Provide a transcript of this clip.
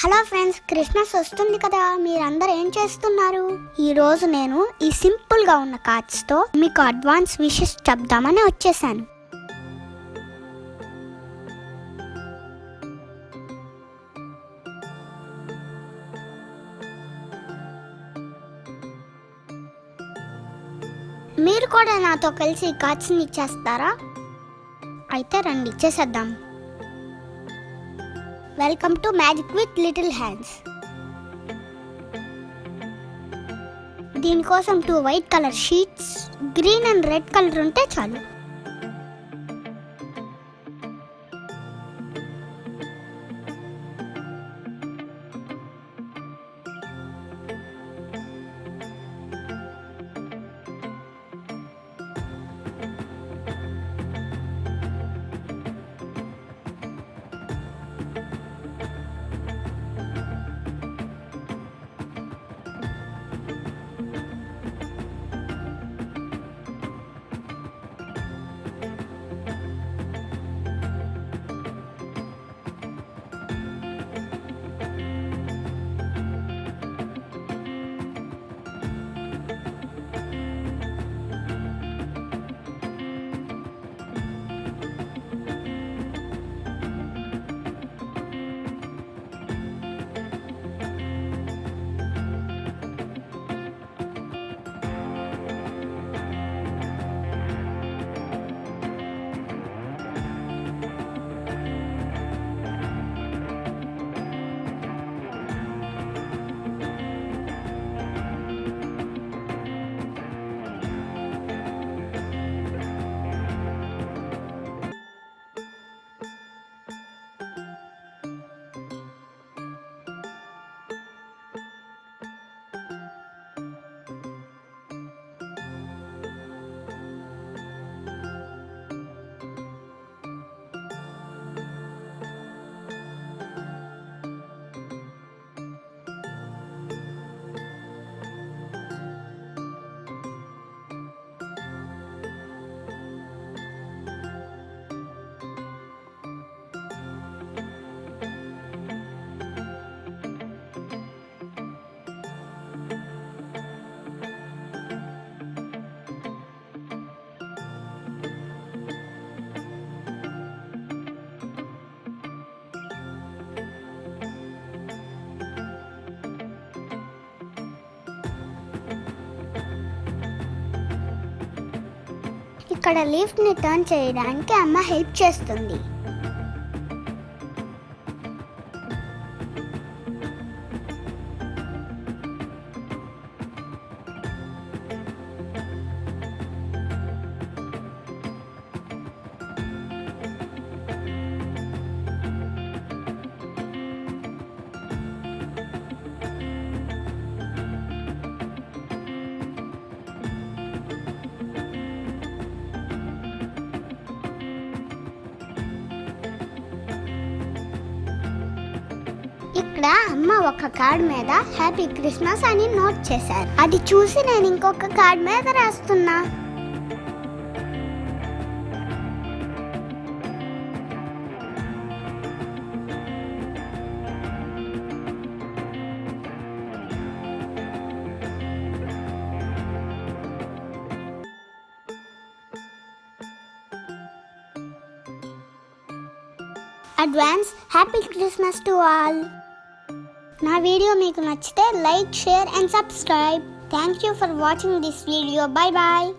Hello friends, Christmas వస్తుంది కదా, మీరందరూ ఏం చేస్తున్నారు? ఈ రోజు నేను ఈ సింపుల్ గా ఉన్న కార్డ్స్ తో మీకు అడ్వాన్స్ విషెస్ చెప్దామని వచ్చేసాను. మీరు కూడా నాతో కలిసి ఈ కార్డ్స్ ని ఇచ్చేస్తారా? అయితే రండి, ఇచ్చేసేద్దాం. Welcome to magic with little hands. దీనికోసం 2 white colour sheets, green and red colour ఉంటే చాలు. ఇక్కడ లిఫ్ట్ ని టర్న్ చేయడానికి అమ్మ హెల్ప్ చేస్తుంది. ఇక్కడ అమ్మ ఒక కార్డ్ మీద హ్యాపీ క్రిస్మస్ అని నోట్ చేశారు. అది చూసి నేను ఇంకొక కార్డ్ మీద రాస్తున్నా. Advance happy Christmas to all. నా వీడియో మీకు నచ్చితే like, share and subscribe. Thank you for watching this video. Bye bye.